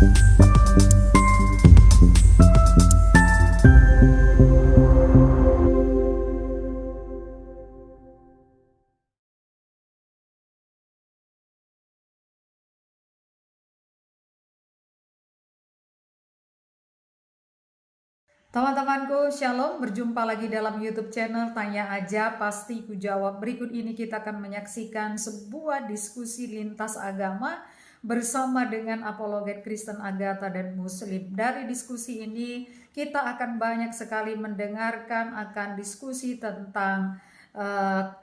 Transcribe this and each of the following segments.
Teman-temanku, Shalom, berjumpa lagi dalam YouTube channel Tanya Aja Pasti Ku Jawab. Berikut ini kita akan menyaksikan sebuah diskusi lintas agama bersama dengan apologet Kristen Agatha dan Muslim. Dari diskusi ini kita akan banyak sekali mendengarkan akan diskusi tentang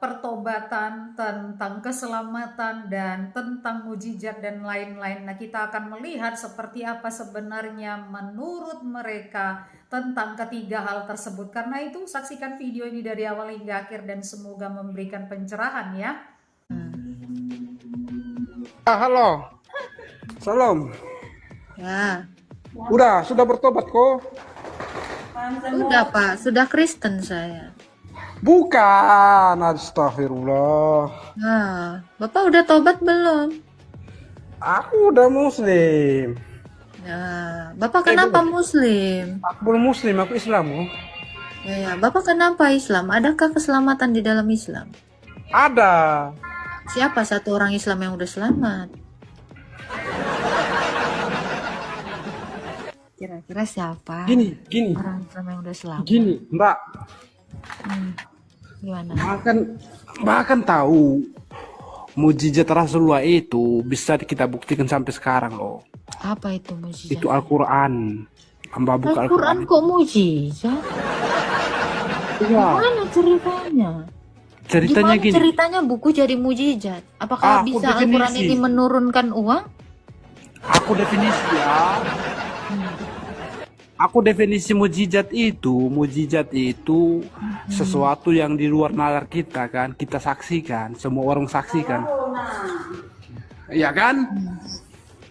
pertobatan, tentang keselamatan, dan tentang mujizat dan lain-lain. Nah, kita akan melihat seperti apa sebenarnya menurut mereka tentang ketiga hal tersebut. Karena itu saksikan video ini dari awal hingga akhir dan semoga memberikan pencerahan ya. Halo, Salam. Ya, Sudah bertobat kok? sudah Pak, sudah Kristen saya. Bukan, astagfirullah. Nah, Bapak udah tobat belum? Aku udah Muslim. Nah, Bapak kenapa Muslim? Aku belum Muslim, aku Islam. Oh. Ya, Bapak kenapa Islam? Adakah keselamatan di dalam Islam? Ada. Siapa satu orang Islam yang udah selamat? Kira-kira siapa? Gini. Orang Islam yang udah selamat. Gini, Mbak. Gimana? Bahkan tahu mujizat Rasulullah itu bisa kita buktikan sampai sekarang loh. Apa itu mujizat? Itu Al-Quran. Mbak buka Al-Quran kok mujizat? Iya. Mana ceritanya? Ceritanya Gimana gini. ceritanya buku jadi mujizat? Apakah Aku bisa Al-Quran definisi. ini menurunkan uang? Aku definisi ya. Aku definisi mujizat itu sesuatu yang di luar nalar kita kan, kita saksikan, semua orang saksikan. Iya kan?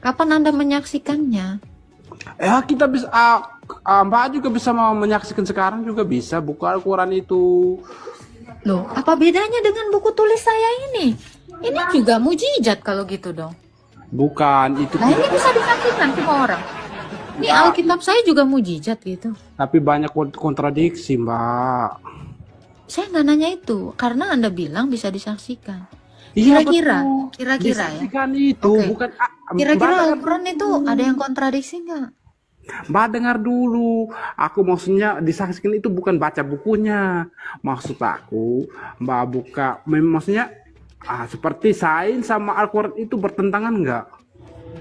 Kapan Anda menyaksikannya? Kita bisa, Mbak juga bisa mau menyaksikan sekarang juga bisa buka Al-Quran itu. Loh, apa bedanya dengan buku tulis saya ini? Ini juga mujizat kalau gitu dong. Bukan itu. Nah, ini bisa disaksikan semua orang. Ini Alkitab saya juga mujizat gitu. Tapi banyak kontradiksi, Mbak. Saya nggak nanya itu, karena Anda bilang bisa disaksikan. Iya, Kira-kira ya. disaksikan itu Oke. bukan. Kira-kira Mbak, Al-Quran itu ada yang kontradiksi nggak? Mbak dengar dulu, aku maksudnya disaksikan itu bukan baca bukunya. Maksud aku, Mbak buka, maksudnya seperti sains sama Al-Quran itu bertentangan nggak?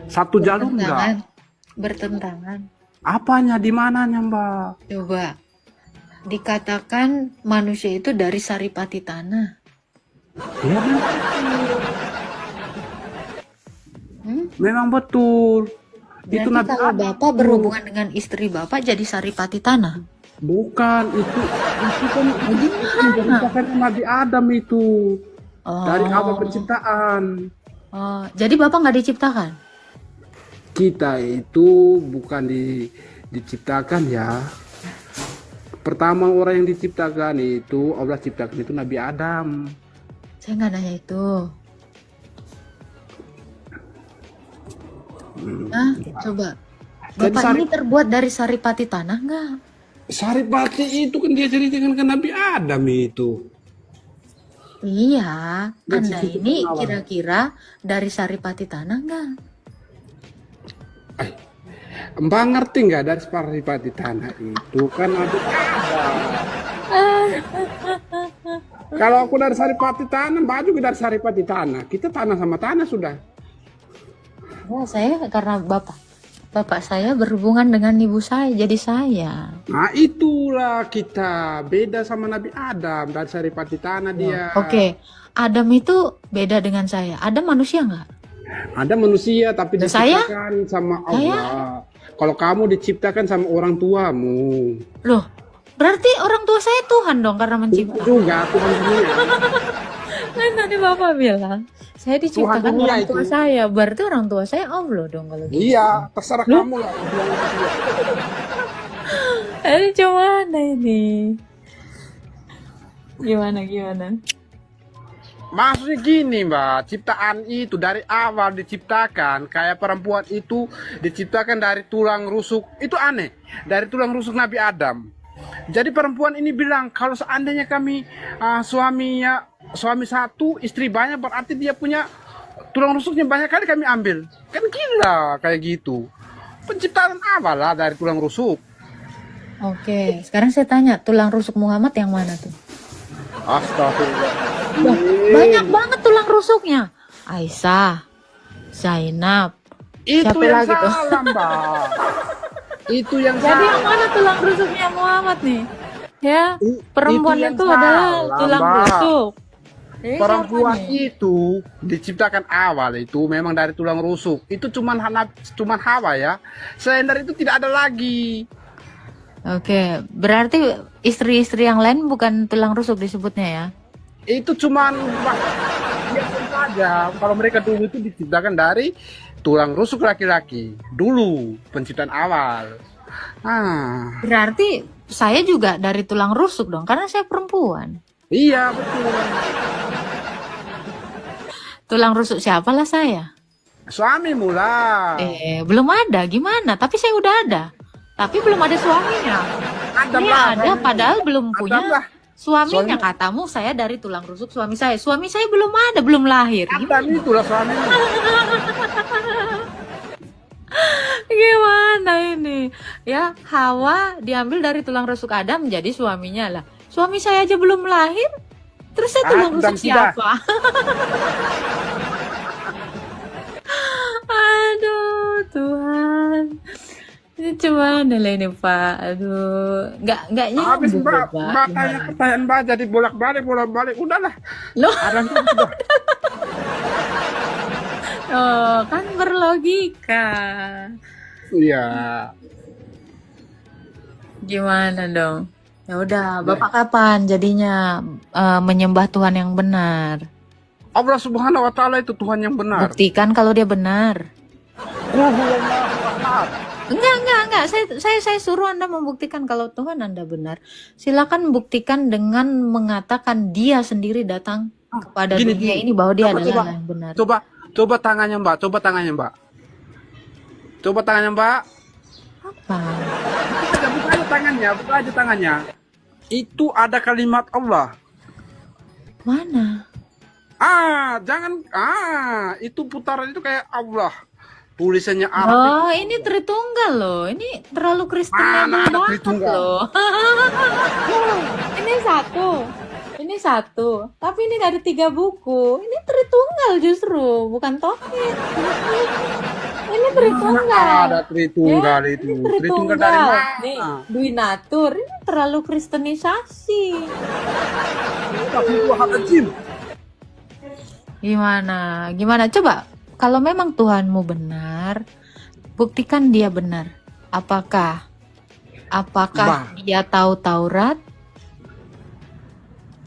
Satu jalur nggak? Bertentangan. Apanya, di mananya Mbak? Coba, dikatakan manusia itu dari saripati tanah. Ya, memang betul. Itu Berarti Nabi kalau Adam. Bapak berhubungan dengan istri Bapak jadi saripati tanah? Bukan, itu kan menceritakan Nabi Adam itu. Dari awal penciptaan. Oh, jadi Bapak nggak diciptakan? Kita itu bukan diciptakan ya. Pertama orang yang diciptakan itu, Allah ciptakan itu Nabi Adam. Saya nggak nanya itu. Nah, coba. Jadi Bapak ini terbuat dari saripati tanah nggak? Saripati itu kan dia ceritakan ke Nabi Adam itu. Iya, Dan Anda situ ini kenalan. kira-kira dari saripati tanah nggak? Mbak ngerti nggak dari saripati tanah itu kan Nabi Adam. Kalau aku dari saripati tanah, Mbak juga dari saripati tanah. Kita tanah sama tanah sudah. Oh, saya karena Bapak saya berhubungan dengan ibu saya, jadi saya. Nah itulah kita beda sama Nabi Adam, dari saripati tanah dia. Oke, Adam itu beda dengan saya. Adam manusia nggak? Ada manusia tapi Dan saya? diciptakan sama Allah. Kalau kamu diciptakan sama orang tuamu. Loh, berarti orang tua saya Tuhan dong karena mencipta. Juga Tuhan dunia. Kan tadi Bapak bilang, saya diciptakan Tuhan dunia orang tua itu. saya. Berarti orang tua saya Allah dong kalau gitu. Iya, terserah kamu lah. Ini gimana ini? Gimana? Maksudnya gini Mbak, ciptaan itu dari awal diciptakan kayak perempuan itu diciptakan dari tulang rusuk. Itu aneh, dari tulang rusuk Nabi Adam. Jadi perempuan ini bilang kalau seandainya kami suami satu, istri banyak, berarti dia punya tulang rusuknya banyak kali kami ambil. Kan gila kayak gitu. Penciptaan awal lah dari tulang rusuk. Oke, sekarang saya tanya, tulang rusuk Muhammad yang mana tuh? Astagfirullah. Wah, banyak banget tulang rusuknya. Aisyah, Zainab, Itu siapa yang lagi tuh? salah Mbak. Itu yang Jadi salah. yang mana tulang rusuknya Muhammad nih? Ya, perempuan yang itu adalah salah, tulang Mbak. rusuk. Perempuan Siapa nih? itu diciptakan awal itu memang dari tulang rusuk. Itu cuman Hawa ya. Selain dari itu tidak ada lagi. Oke, berarti istri-istri yang lain bukan tulang rusuk disebutnya ya? Itu cuman biasa saja. Kalau mereka dulu itu diciptakan dari tulang rusuk laki-laki. Dulu penciptaan awal. Ah, Berarti saya juga dari tulang rusuk dong, karena saya perempuan. iya betul. Tulang rusuk siapalah saya? Suami mula. Belum ada, gimana? Tapi saya udah ada. Tapi belum ada suaminya. Ada Ini lah, ada, kamu. padahal belum Ada punya lah. suaminya. Suami- Katamu saya dari tulang rusuk suami saya. Suami saya belum ada, belum lahir. Ada itulah suamimu. Gimana ini? Ya, Hawa diambil dari tulang rusuk Adam jadi suaminya lah. Suami saya aja belum lahir. Terus saya tulang Adam rusuk sudah. siapa? Aduh, Tuhan. Ini cuman lah ini Pak. Aduh, nggak Habis nyambung Mbak, Pak. Mbak tanya Gimana? pertanyaan Mbak jadi bolak-balik. Udahlah. Loh, Adam itu sudah. oh, kan berlogika. Iya. Gimana dong? Ya udah, Bapak kapan jadinya menyembah Tuhan yang benar? Allah Subhanahu wa taala itu Tuhan yang benar. Buktikan kalau dia benar. Qul huwallahu ahad. Enggak. Saya suruh Anda membuktikan kalau Tuhan Anda benar. Silakan buktikan dengan mengatakan dia sendiri datang kepada dunia ini bahwa dia adalah Allah yang benar. Coba tangannya Mbak, coba tangannya Mbak. Coba tangannya Mbak. Apa? Buka aja tangannya. Itu ada kalimat Allah. Mana? Itu putaran itu kayak Allah. Tulisannya Arab. Oh, ini Tritunggal loh. Ini terlalu Kristen Mana ada banget Tritunggal? loh. Ini satu. Tapi ini dari 3 buku. Ini Tritunggal justru, bukan Tauhid. Ini Tritunggal. Ada Tritunggal Ya, itu. ini Tritunggal dari mana? Nih, Dwi Natur. Ini terlalu kristenisasi. Astagfirullahaladzim. Gimana? Coba, kalau memang Tuhanmu benar, buktikan dia benar. Apakah Bah. dia tahu Taurat?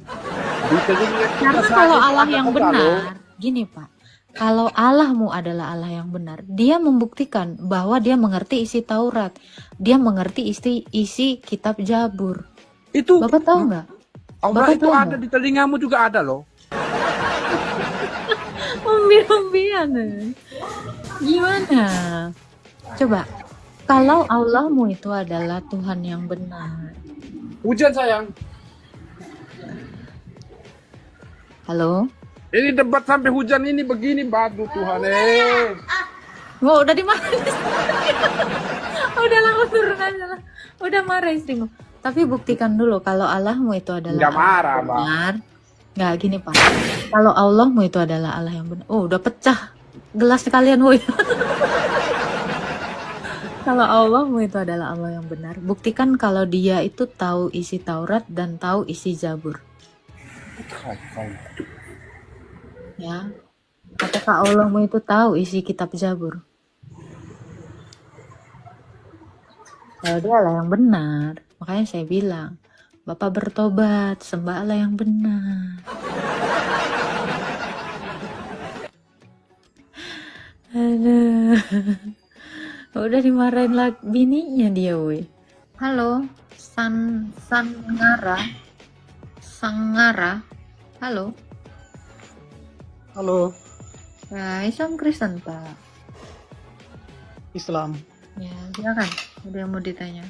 Karena Karena kalau Allah yang benar, gini Pak, kalau Allahmu adalah Allah yang benar, dia membuktikan bahwa dia mengerti isi Taurat, dia mengerti isi kitab Jabur. itu Bapak tahu nggak? Allah Bapak itu tahu ada nggak? di telingamu juga ada loh. Umbi-umbian. Gimana? Coba, kalau Allahmu itu adalah Tuhan yang benar. Hujan sayang. Halo? Ini debat sampai hujan ini begini badu Tuhan Oh, udah dimarahin. Udah langsung turun aja lah. Udah marah istrimu. Tapi buktikan dulu kalau Allahmu itu adalah Nggak Allah marah, yang Bang. benar. Nggak gini Pak. Kalau Allahmu itu adalah Allah yang benar. Oh, udah pecah gelas kalian, woi. Kalau Allahmu itu adalah Allah yang benar, buktikan kalau dia itu tahu isi Taurat dan tahu isi Zabur. Ya. Apakah Allahmu itu tahu isi kitab Zabur? Kalau dia Allah yang benar, makanya saya bilang, Bapak bertobat, sembah Allah yang benar. Aduh. Udah dimarahin lagi bininya dia, woi. Halo, Sangara. Halo. Halo, Ya, Islam Kristen, Pak. Islam. Ya, silakan. Ada yang mau ditanya?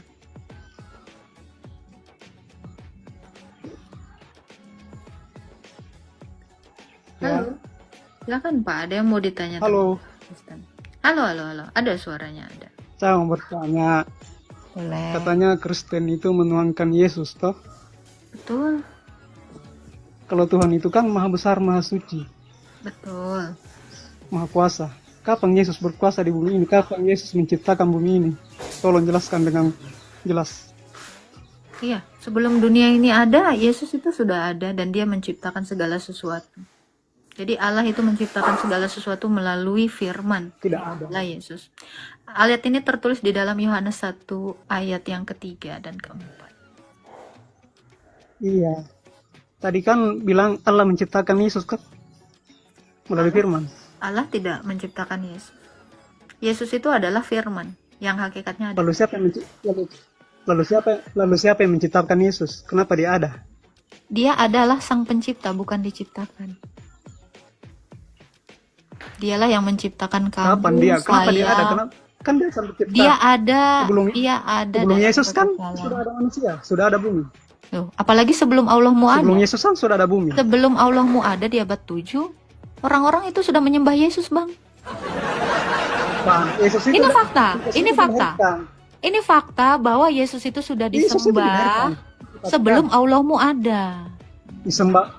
Ya. Halo. Silakan, Pak. Ada yang mau ditanya Halo, tentang Kristen? Halo, halo, halo. Ada suaranya, ada. saya mau bertanya. Boleh. Katanya Kristen itu menuangkan Yesus, toh? Betul. Kalau Tuhan itu kan maha besar, maha suci, Betul. maha kuasa. Kapan Yesus berkuasa di bumi ini? Kapan Yesus menciptakan bumi ini? Tolong jelaskan dengan jelas. Iya, sebelum dunia ini ada, Yesus itu sudah ada dan dia menciptakan segala sesuatu. Jadi Allah itu menciptakan segala sesuatu melalui firman. Tidak ada. Lah Yesus. Ayat ini tertulis di dalam Yohanes 1 ayat yang ketiga dan keempat. Iya. Tadi kan bilang Allah menciptakan Yesus kan? Melalui firman. Allah tidak menciptakan Yesus. Yesus itu adalah firman yang hakikatnya ada. Lalu siapa yang lalu siapa yang menciptakan Yesus? Kenapa dia ada? Dia adalah sang pencipta, bukan diciptakan. Dialah yang menciptakan kamu, Kapan dia? Kenapa dia ada? saya. Kenapa? Kan dia sang pencipta. Dia ada, Sebelum- dia ada Sebelum dalam Yesus kan kekekalan. sudah ada manusia, sudah ada bumi. Tuh, apalagi sebelum Allahmu ada. Sebelum Yesus kan sudah ada bumi. Sebelum Allahmu ada di abad 7, orang-orang itu sudah menyembah Yesus, Bang. Pak, Yesus itu Ini udah- fakta, Yesus ini itu fakta. dilahirkan. Ini fakta bahwa Yesus itu sudah Yesus itu disembah dilahirkan. sebelum Allahmu ada. Disembah.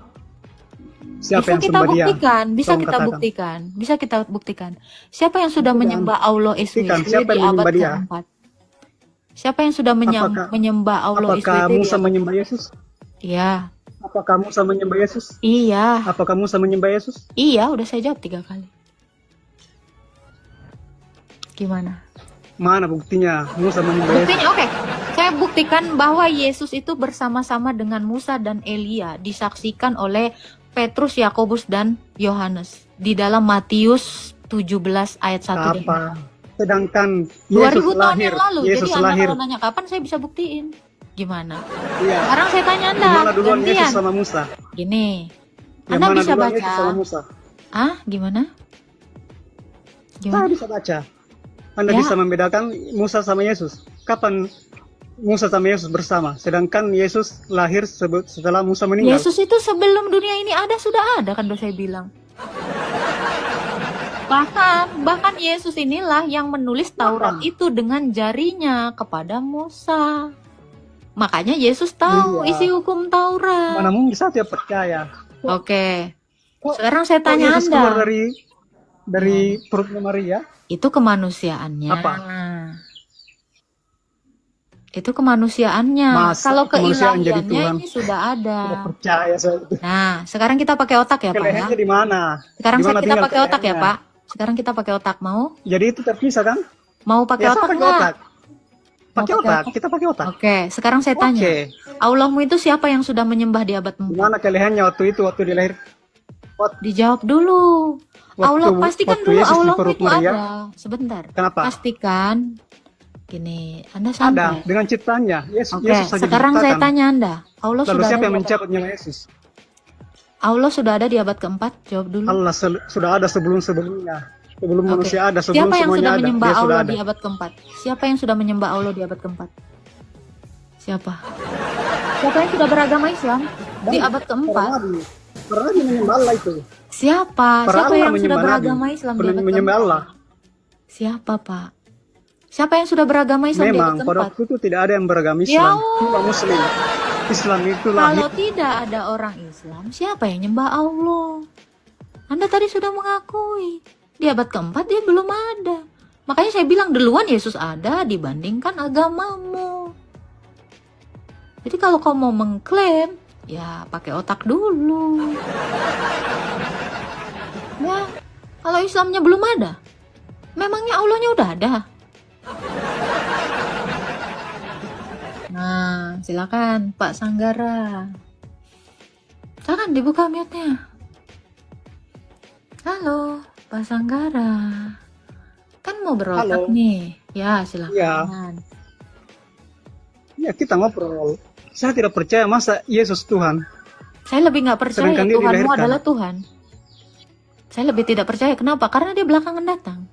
Siapa yang Bisa kita sembah dia? buktikan, bisa Tolong kita katakan. buktikan, bisa kita buktikan. Siapa yang sudah Buktikan. menyembah Allah SWT Buktikan, siapa di yang abad menyembah dia? keempat? Siapa yang sudah Apakah- menyembah Allah Apakah SWT di Musa abad? menyembah Yesus? Iya, Apakah Musa menyembah Yesus? iya, Apakah Musa menyembah Yesus? iya. Udah saya jawab 3 kali. Gimana? Mana buktinya Musa menyembah Yesus? Buktinya oke. Saya buktikan bahwa Yesus itu bersama-sama dengan Musa dan Elia disaksikan oleh Petrus, Yakobus dan Yohanes di dalam Matius 17 ayat 1 dan 2. Kapan? Sedangkan 2000 Yesus tahun lahir. yang lalu. Yesus Jadi Anda lahir. kalau nanya kapan saya bisa buktiin. Gimana? Iya. Sekarang saya tanya Anda, Gimana duluan Yesus gantian. sama Musa? Gini. Yang Anda mana bisa duluan Yesus sama baca. Musa? Ah, gimana? Saya Gimana? bisa baca. Anda Ya. bisa membedakan Musa sama Yesus. Kapan Musa sama Yesus bersama? Sedangkan Yesus lahir setelah Musa meninggal. Yesus itu sebelum dunia ini ada sudah ada kan udah saya bilang. Bahkan Yesus inilah yang menulis Taurat itu dengan jarinya kepada Musa. Makanya Yesus tahu Iya. isi hukum Taurat. Mana mungkin saya tidak percaya. Oke. Kok- Sekarang saya Kok tanya Yesus keluar Anda. dari perutnya Maria? Itu kemanusiaannya. Apa? Itu kemanusiaannya. Masa Kalau kemanusiaan jadi keilahiannya Tuhan? ini sudah ada. Tidak percaya saya itu. Nah, sekarang kita pakai otak ya, Pak. Ya? Kelehennya di mana? Sekarang Di mana kita tinggal pakai otak ya, kelehennya? Pak. Sekarang kita pakai otak. Mau? Jadi itu terpisah kan? Mau pakai Ya, saya otak pakai nggak? otak. Pakai pakai otak, otak? kita pakai otak. Oke, sekarang saya tanya. Oke. Allahmu itu siapa yang sudah menyembah di abad Di 4? mana kelehennya waktu itu, waktu dilahir? Dijawab dulu. Allah pastikan waktu dulu Yesus di Allahmu perut itu Maria. ada. Sebentar. Kenapa? Pastikan. Gini, Anda Ada santai. dengan ciptanya. Yesus, Oke, Yesus saja sekarang saya diciptakan. tanya Anda. Allah Lalu sudah siapa ada yang di abad, mencabut nyawa Yesus? Allah sudah ada di abad keempat? Jawab dulu. Allah sudah ada sebelum-sebelumnya. Sebelum Oke. manusia ada, sebelum Siapa yang semuanya sudah ada. menyembah Dia sudah Allah ada. di abad keempat? Siapa yang sudah menyembah Allah di abad keempat? Siapa? Siapa yang sudah beragama Islam di abad keempat? Para nabi menyembah Allah itu. Siapa? Para Siapa Allah yang sudah menyembah beragama nabi. Islam di Pernah abad menyembah keempat? Allah. Siapa, Pak? Siapa yang sudah beragama Islam di Memang abad pada keempat? waktu itu tidak ada yang beragama Ya Islam. Allah. Cuma Muslim. Islam itu lahir. Kalau tidak ada orang Islam, siapa yang nyembah Allah? Anda tadi sudah mengakui. Di abad keempat dia belum ada. Makanya saya bilang duluan Yesus ada dibandingkan agamamu. Jadi kalau kau mau mengklaim, ya pakai otak dulu. Ya, kalau Islamnya belum ada, memangnya Allahnya udah ada? Nah, silakan Pak Sanggara. Silakan dibuka mute-nya. Halo, Pak Sanggara. Kan mau berotak Halo. nih. Ya, silakan. Iya. Ya kita ngobrol. Saya tidak percaya masa Yesus Tuhan. Saya lebih nggak percaya Sedangkan dia Tuhanmu dilahirkan. adalah Tuhan. Saya lebih tidak percaya. Kenapa? Karena dia belakangan datang.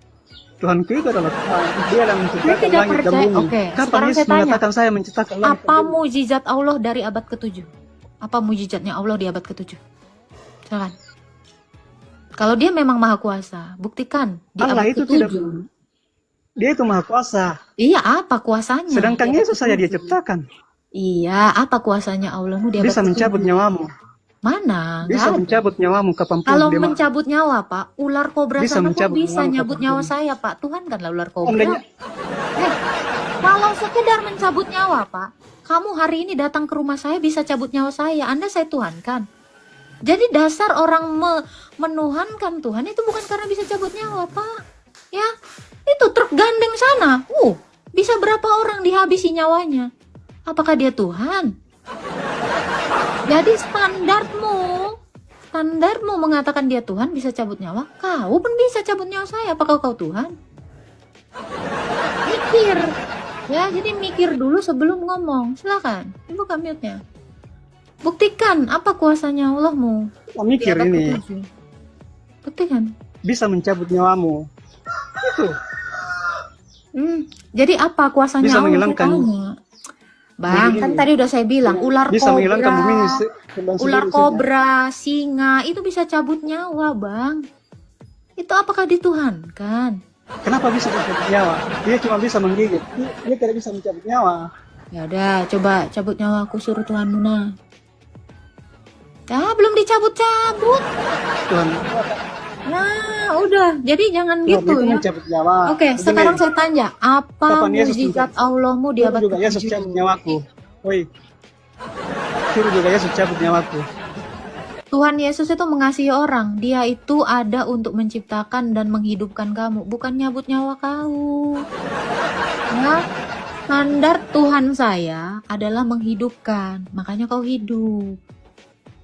Tuhanku itu adalah Tuhan. Dia yang menciptakan tidak langit dan percaya. bumi. Oke, Kapan sekarang Yesus saya tanya. mengatakan saya menciptakan langit Apa dan bumi? mujizat Allah dari abad ke-7? Apa mujizatnya Allah di abad ke-7? Silakan. Kalau dia memang maha kuasa, buktikan di Allah abad itu ke-7. tidak, dia itu maha kuasa. Iya, apa kuasanya? Sedangkan di abad Yesus saja dia ke-7? ciptakan. Iya, apa kuasanya Allahmu di abad Bisa ke-7? mencabut nyawamu. Mana? Nggak Bisa ada. mencabut nyawamu kapanpun Kalau dia mau. mencabut nyawa, Pak, ular kobra Bisa sana kok mencabut bisa nyawa nyabut kapanpun. nyawa saya, Pak? Tuhan kanlah ular kobra. Andainya- Eh, kalau sekedar mencabut nyawa, Pak, kamu hari ini datang ke rumah saya bisa cabut nyawa saya. Anda saya Tuhan kan? Jadi dasar orang menuhankan Tuhan itu bukan karena bisa cabut nyawa, Pak. Ya, itu truk gandeng sana. Bisa berapa orang dihabisi nyawanya? Apakah dia Tuhan? Jadi standarmu mengatakan dia Tuhan bisa cabut nyawa, kau pun bisa cabut nyawa saya. Apakah kau Tuhan? Mikir. Ya, jadi mikir dulu sebelum ngomong. Silakan, buka mute-nya. Buktikan apa kuasanya Allahmu. Mikir Di abad ini ke-7. Buktikan. bisa mencabut nyawamu. Itu Jadi apa kuasanya Bisa Allah? menghilangkan Saya tanya. Bang, bumi kan ini. tadi udah saya bilang ular bisa kobra, menghilangkan bumi ini ular kobra, singa itu bisa cabut nyawa, Bang. Itu apakah dituhankan? Kenapa bisa mencabut nyawa? Dia cuma bisa menggigit. Dia tidak bisa mencabut nyawa. Ya udah, coba cabut nyawa aku suruh Tuhanmu nah. Ya, belum dicabut-cabut. Tuhan, Nah, udah. Jadi jangan Tuhan gitu itu ya. mencabut nyawa. Oke, Begini, sekarang saya tanya, apa Kapan Yesus mujizat mencabut? Allahmu di suruh abad juga Yesus ke-7? cabut nyawaku. Woi, suruh juga Yesus cabut nyawaku. Tuhan Yesus itu mengasihi orang. Dia itu ada untuk menciptakan dan menghidupkan kamu, bukan nyabut nyawa kau. Ya, standar Tuhan saya adalah menghidupkan, makanya kau hidup.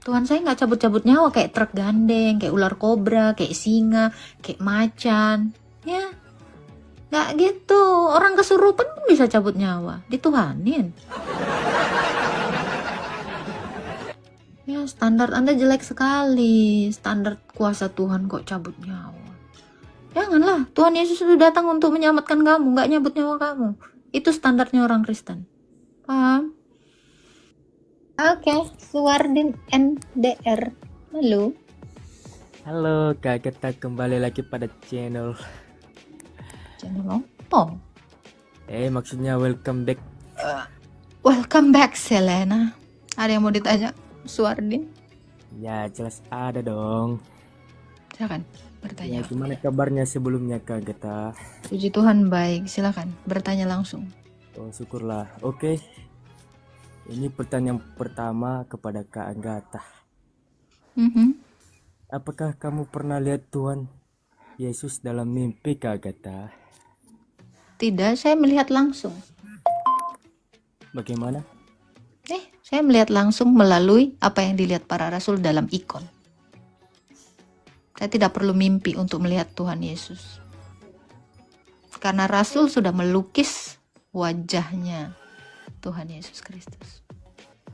Tuhan saya nggak cabut-cabut nyawa kayak truk gandeng, kayak ular kobra, kayak singa, kayak macan. Ya, nggak gitu. Orang kesurupan pun bisa cabut nyawa, dituhanin. Ya, standar Anda jelek sekali. Standar kuasa Tuhan kok cabut nyawa. Janganlah, Tuhan Yesus itu datang untuk menyelamatkan kamu, nggak nyabut nyawa kamu. Itu standarnya orang Kristen. Paham? Oke, Suwardin NDR. Halo. Halo Kak Geta, kembali lagi pada channel. Channel apa? Maksudnya welcome back. Welcome back, Selena. Ada yang mau ditanya, Suwardin? Ya jelas ada dong. Silakan Ya bertanya. gimana kabarnya sebelumnya Kak Geta? Puji Tuhan baik, silakan bertanya langsung. Oh syukurlah. Oke. Ini pertanyaan pertama kepada Kak Agatha. Apakah kamu pernah lihat Tuhan Yesus dalam mimpi Kak Agatha? Tidak, saya melihat langsung. Bagaimana? Saya melihat langsung melalui apa yang dilihat para rasul dalam ikon. Saya tidak perlu mimpi untuk melihat Tuhan Yesus. Karena rasul sudah melukis wajahnya Tuhan Yesus Kristus.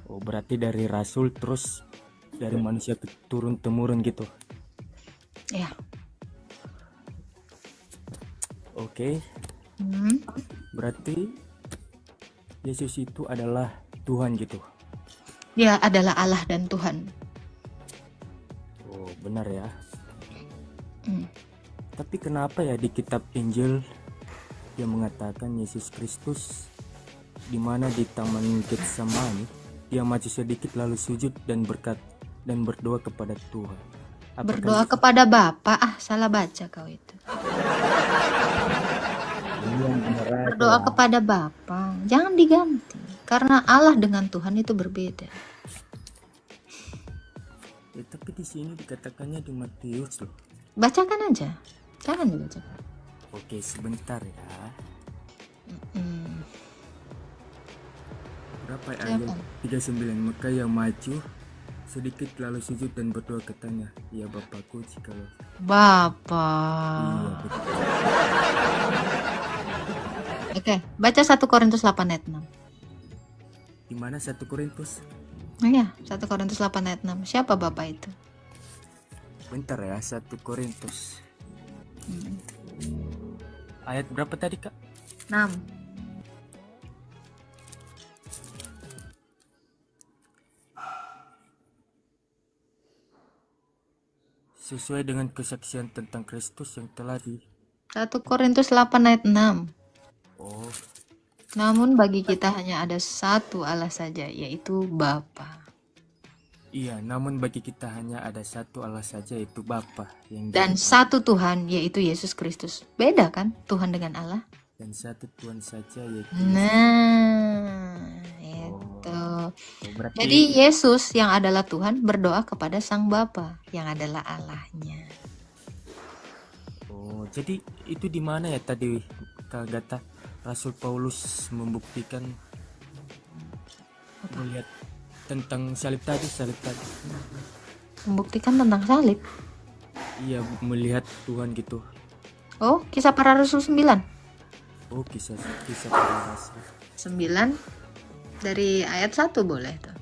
Oh berarti dari rasul terus dari manusia turun temurun gitu. Ya. Oke. Berarti Yesus itu adalah Tuhan gitu. Dia adalah Allah dan Tuhan. Oh benar ya. Hmm. Tapi kenapa ya di kitab Injil dia mengatakan Yesus Kristus di mana di Taman Getsemani dia maju sedikit lalu sujud dan berdoa kepada Tuhan. Berdoa kepada Bapa. Salah baca kau itu. Berdoa kepada Bapa. Jangan diganti. Karena Allah dengan Tuhan itu berbeda. Ya, tapi di sini dikatakannya di Matius loh. Bacakan aja. Jangan dibacakan. Oke, sebentar ya. Berapa ayat? 39. Maka yang maju sedikit lalu sujud dan berdoa katanya, ya Bapakku jikalau. Bapa. Iya betul. Oke, baca 1 Korintus 8 ayat 6. Di mana 1 Korintus? Iya, 1 Korintus 8 ayat 6. Siapa Bapak itu? Bentar ya, 1 Korintus. Hmm. Ayat berapa tadi Kak? 6. Sesuai dengan kesaksian tentang Kristus yang telah 1 Korintus 8 ayat 6. Oh, Namun bagi kita hanya ada satu Allah saja, yaitu Bapa. iya, namun bagi kita hanya ada satu Allah saja, yaitu Bapa yang Dan satu Tuhan, yaitu Yesus Kristus. Beda kan Tuhan dengan Allah? dan satu Tuhan saja, yaitu Nah, itu. Oh, berarti Jadi Yesus yang adalah Tuhan berdoa kepada Sang Bapa yang adalah Allahnya. oh, jadi itu di mana ya tadi Kak Gata, Rasul Paulus membuktikan melihat tentang salib tadi. Membuktikan tentang salib. Iya, melihat Tuhan gitu. Oh, Kisah Para Rasul 9. Oh, kisah para rasul. 9 dari ayat 1 boleh tuh.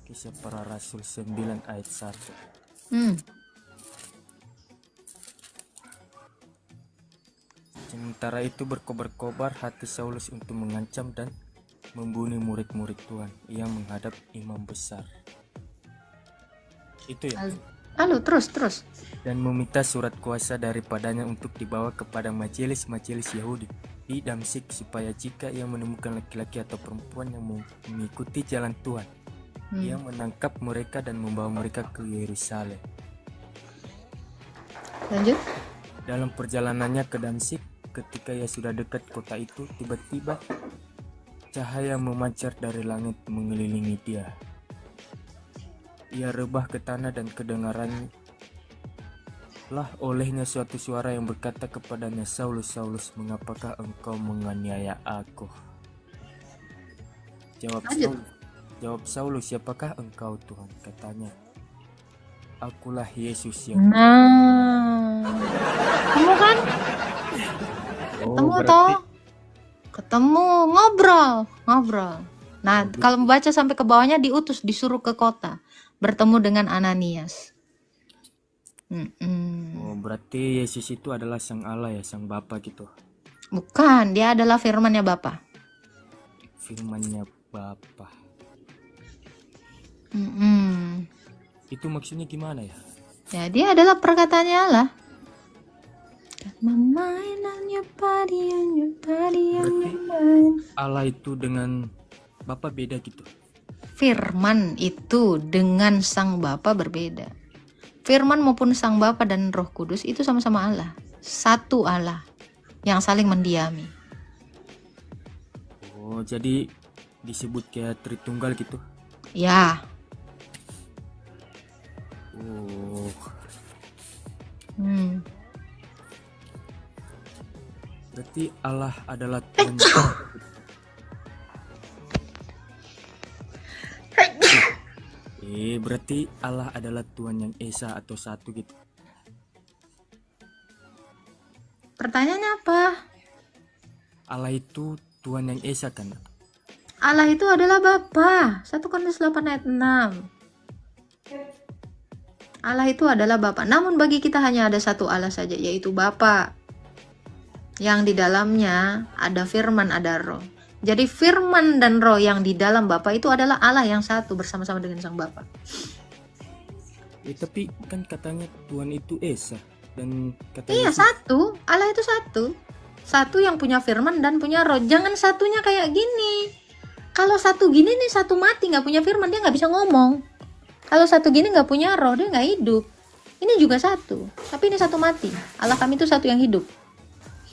Kisah para rasul 9 ayat 1. Hmm. Sementara itu berkobar-kobar hati Saulus untuk mengancam dan membunuh murid-murid Tuhan. Ia menghadap imam besar. Itu ya. Lalu terus. Dan meminta surat kuasa daripadanya untuk dibawa kepada majelis-majelis Yahudi di Damsyik, supaya jika ia menemukan laki-laki atau perempuan yang mengikuti jalan Tuhan, ia menangkap mereka dan membawa mereka ke Yerusalem. Lanjut. Dalam perjalanannya ke Damsyik, ketika ia sudah dekat kota itu, tiba-tiba cahaya memancar dari langit mengelilingi dia. Ia rebah ke tanah dan kedengarannya lah olehnya suatu suara yang berkata kepadanya, Saulus, Saulus, mengapakah engkau menganiaya aku? Jawab Saulus, siapakah engkau Tuhan? Katanya, akulah Yesus yang... Nah, kamu kan? Ketemu toh? Ketemu, ngobrol. Nah, kalau membaca sampai ke bawahnya diutus, disuruh ke kota, bertemu dengan Ananias. Oh, berarti Yesus itu adalah Sang Allah ya, Sang Bapa gitu. Bukan, dia adalah firman-Nya Bapa. Firman-Nya Bapa. Itu maksudnya gimana ya? Ya, dia adalah perkataannya Allah. Memainannya padiannya main. Allah itu dengan Bapa beda gitu. Firman itu dengan Sang Bapa berbeda. Firman maupun Sang Bapa dan Roh Kudus itu sama-sama Allah. Satu Allah yang saling mendiami. Oh, jadi disebut kayak Tritunggal gitu. Ya. Oh, berarti Allah adalah Tuhan. Berarti Allah adalah Tuhan yang Esa atau satu gitu. Pertanyaannya apa? Allah itu Tuhan yang Esa kan? Allah itu adalah Bapa. 1 Korintus 8 ayat 6. Allah itu adalah Bapa. Namun bagi kita hanya ada satu Allah saja, yaitu Bapa. Yang di dalamnya ada firman, ada roh. Jadi firman dan roh yang di dalam Bapa itu adalah Allah yang satu bersama-sama dengan Sang Bapa. Tapi kan katanya Tuhan itu Esa dan katanya Iya, satu. Allah itu satu. Satu yang punya firman dan punya roh. Jangan satunya kayak gini. Kalau satu gini nih, satu mati nggak punya firman, dia nggak bisa ngomong. Kalau satu gini nggak punya roh, dia nggak hidup. Ini juga satu, tapi ini satu mati. Allah kami itu satu yang hidup.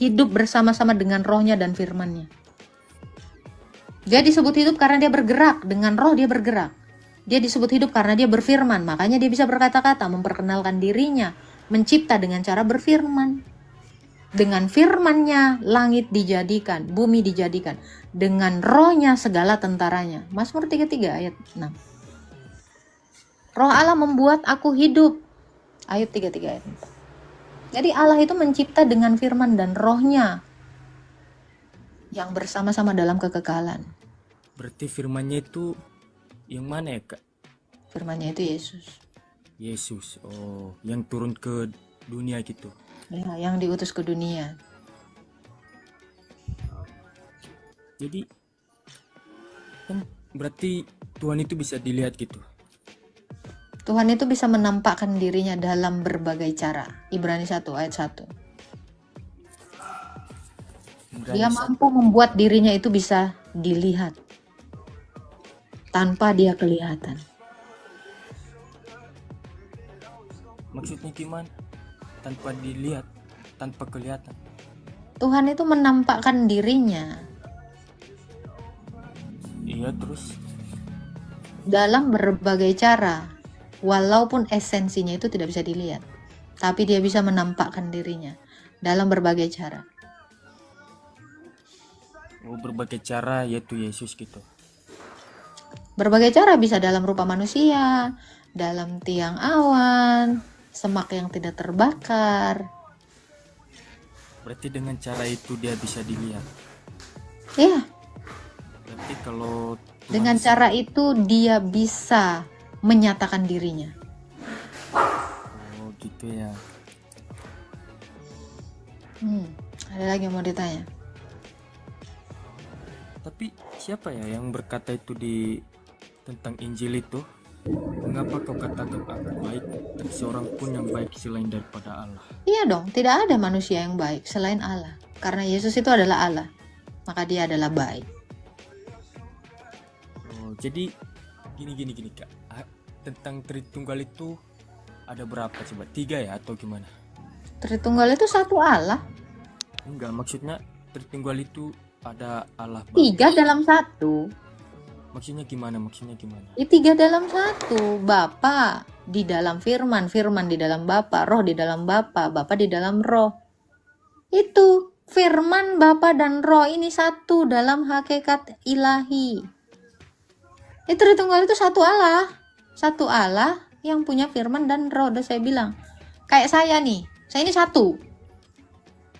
Hidup bersama-sama dengan rohnya dan firmannya. Dia disebut hidup karena dia bergerak. Dengan roh dia bergerak. Dia disebut hidup karena dia berfirman. Makanya dia bisa berkata-kata, memperkenalkan dirinya, mencipta dengan cara berfirman. Dengan firmannya langit dijadikan, bumi dijadikan. Dengan rohnya segala tentaranya. Mazmur 33 ayat 6. Roh Allah membuat aku hidup. Ayat 33 ayat 4. Jadi Allah itu mencipta dengan firman dan rohnya yang bersama-sama dalam kekekalan. berarti firmannya itu yang mana ya Kak? Firman-Nya itu Yesus. Yesus, oh, yang turun ke dunia gitu. Ya, yang diutus ke dunia. Jadi kan berarti Tuhan itu bisa dilihat gitu. Tuhan itu bisa menampakkan dirinya dalam berbagai cara. Ibrani 1 ayat 1. Dia mampu membuat dirinya itu bisa dilihat tanpa dia kelihatan. Maksudnya gimana? Tanpa dilihat, tanpa kelihatan. Tuhan itu menampakkan dirinya Iya, terus dalam berbagai cara. Walaupun esensinya itu tidak bisa dilihat, tapi dia bisa menampakkan dirinya dalam berbagai cara. berbagai cara yaitu Yesus gitu. Berbagai cara bisa dalam rupa manusia, dalam tiang awan, semak yang tidak terbakar. Berarti dengan cara itu dia bisa dilihat. Ya, Berarti kalau Tuhan dengan bisa- cara itu dia bisa menyatakan dirinya. Oh gitu ya. Ada lagi yang mau ditanya? Tapi siapa ya yang berkata itu tentang Injil itu? Mengapa kau katakan aku baik, tak seorang pun yang baik selain daripada Allah? Iya dong, tidak ada manusia yang baik selain Allah. Karena Yesus itu adalah Allah, maka dia adalah baik. Oh, jadi gini Kak. Tentang Tritunggal itu ada berapa coba? 3 ya atau gimana? Tritunggal itu satu Allah, Enggak, maksudnya Tritunggal itu ada Allah Bapa. 3 dalam 1. Maksudnya gimana? Ini 3 dalam 1. Bapa di dalam firman, firman di dalam Bapa, roh di dalam Bapa, Bapa di dalam roh. Itu firman, Bapa dan roh ini satu dalam hakikat ilahi. Itu Tritunggal itu satu Allah. Satu Allah yang punya firman dan roh. Udah saya bilang. Kayak saya nih. Saya ini satu.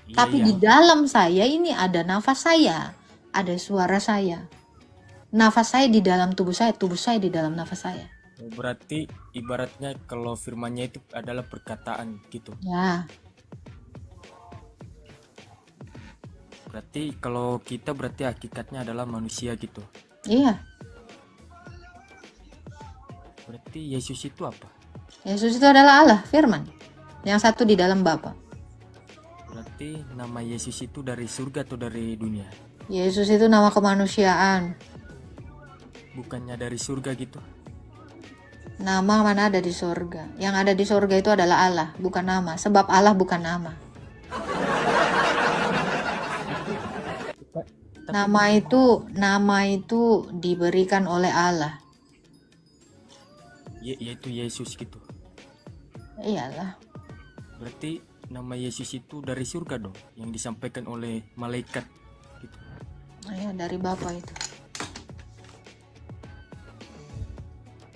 Iya, Tapi iya. di dalam saya ini ada nafas saya. Ada suara saya. Nafas saya di dalam tubuh saya di dalam nafas saya. Oh, berarti ibaratnya kalau firmannya itu adalah perkataan gitu. Ya, Berarti kalau kita berarti hakikatnya adalah manusia gitu. iya. Berarti Yesus itu apa? Yesus itu adalah Allah, firman. Yang satu di dalam Bapa. Berarti nama Yesus itu dari surga atau dari dunia? Yesus itu nama kemanusiaan. Bukannya dari surga gitu? Nama mana ada di surga? Yang ada di surga itu adalah Allah, bukan nama. Sebab Allah bukan nama. Nama itu diberikan oleh Allah. Yaitu Yesus gitu. Iyalah. Berarti nama Yesus itu dari surga dong, yang disampaikan oleh malaikat gitu. Ya, dari Bapa itu.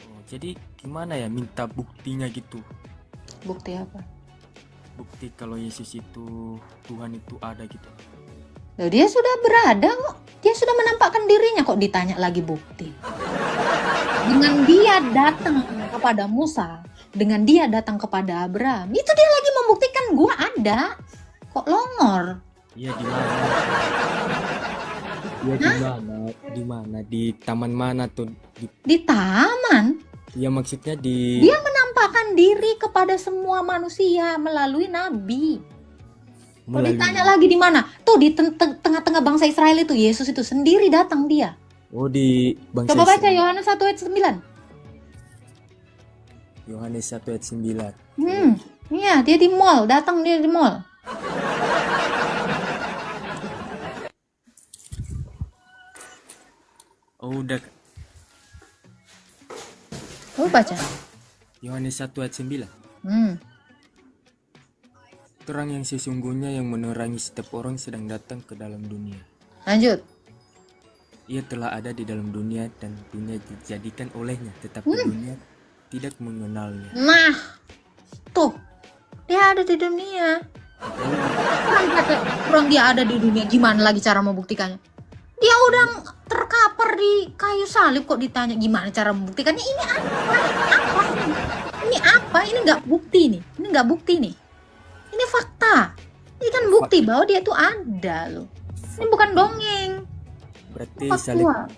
Oh, jadi gimana ya minta buktinya gitu? Bukti apa? Bukti kalau Yesus itu Tuhan itu ada gitu. Loh, dia sudah berada kok. Dia sudah menampakkan dirinya kok ditanya lagi bukti. Dengan dia datang kepada Musa, dengan dia datang kepada Abraham, itu dia lagi membuktikan gua ada. Kok longor? Iya di mana? Iya di mana? Di mana? Di taman mana tuh? Di taman. Ya maksudnya di Dia menampakkan diri kepada semua manusia melalui nabi. Kok melalui- ditanya lagi di mana? Tuh di tengah-tengah bangsa Israel itu Yesus itu sendiri datang dia. Oh di bangsa Coba baca Israel. Yohanes 1 ayat 9. Yohanes 1 ayat 9. Iya, dia di mall, datang dia di mall. Oh udah Coba baca. Yohanes 1 ayat 9. Hmm. Terang yang sesungguhnya yang menerangi setiap orang sedang datang ke dalam dunia. Lanjut. Ia telah ada di dalam dunia dan dunia dijadikan olehnya, tetapi dunia tidak mengenalnya. Nah, tuh, dia ada di dunia. Orang dia ada di dunia, gimana lagi cara membuktikannya? Dia udah terkapar di kayu salib kok ditanya gimana cara membuktikannya. Ini apa? Ini apa? Ini nggak bukti nih. Ini nggak bukti nih. Ini fakta. Ini kan bukti bahwa dia tuh ada loh. Ini bukan dongeng. Berarti Faktual.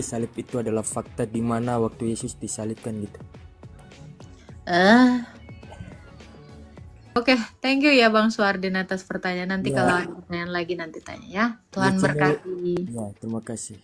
salib itu adalah fakta di mana waktu Yesus disalibkan gitu. Oke, thank you ya Bang Suardin atas pertanyaan. Nanti Ya. kalau ada pertanyaan lagi nanti tanya ya. Tuhan Ya, berkati. Ya, terima kasih.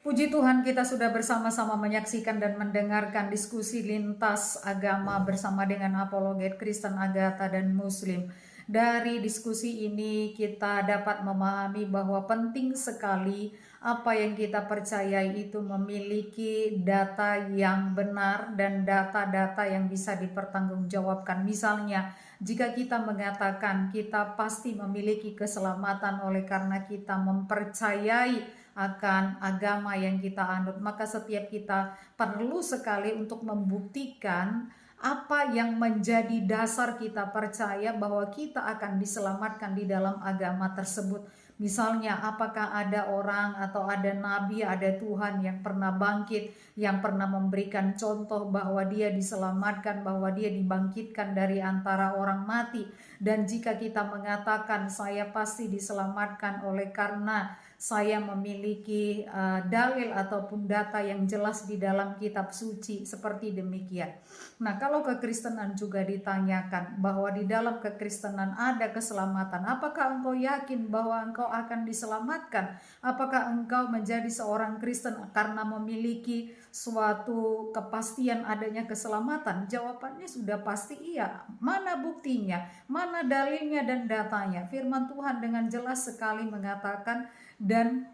Puji Tuhan, kita sudah bersama-sama menyaksikan dan mendengarkan diskusi lintas agama bersama dengan apologet Kristen, Agatha, dan Muslim. Dari diskusi ini kita dapat memahami bahwa penting sekali apa yang kita percayai itu memiliki data yang benar dan data-data yang bisa dipertanggungjawabkan. Misalnya, jika kita mengatakan kita pasti memiliki keselamatan oleh karena kita mempercayai akan agama yang kita anut, maka setiap kita perlu sekali untuk membuktikan apa yang menjadi dasar kita percaya bahwa kita akan diselamatkan di dalam agama tersebut. Misalnya, apakah ada orang atau ada nabi, ada Tuhan yang pernah bangkit, yang pernah memberikan contoh bahwa dia diselamatkan, bahwa dia dibangkitkan dari antara orang mati. Dan jika kita mengatakan saya pasti diselamatkan oleh karena saya memiliki dalil ataupun data yang jelas di dalam kitab suci, seperti demikian. Nah, kalau kekristenan juga ditanyakan bahwa di dalam kekristenan ada keselamatan, apakah engkau yakin bahwa engkau akan diselamatkan? Apakah engkau menjadi seorang Kristen karena memiliki suatu kepastian adanya keselamatan? Jawabannya sudah pasti iya. Mana buktinya? Mana dalilnya dan datanya? Firman Tuhan dengan jelas sekali mengatakan, dan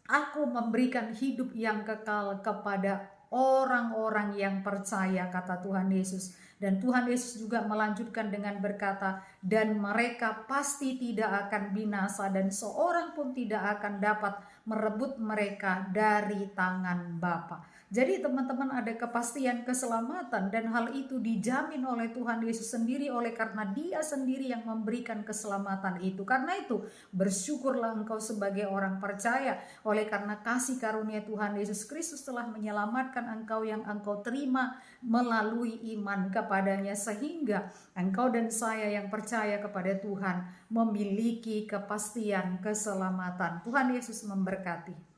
aku memberikan hidup yang kekal kepada orang-orang yang percaya, kata Tuhan Yesus. Dan Tuhan Yesus juga melanjutkan dengan berkata, dan mereka pasti tidak akan binasa dan seorang pun tidak akan dapat merebut mereka dari tangan Bapa. Jadi teman-teman, ada kepastian keselamatan dan hal itu dijamin oleh Tuhan Yesus sendiri oleh karena Dia sendiri yang memberikan keselamatan itu. Karena itu bersyukurlah engkau sebagai orang percaya, oleh karena kasih karunia Tuhan Yesus Kristus telah menyelamatkan engkau yang engkau terima melalui iman kepadanya, sehingga engkau dan saya yang percaya kepada Tuhan memiliki kepastian keselamatan. Tuhan Yesus memberkati.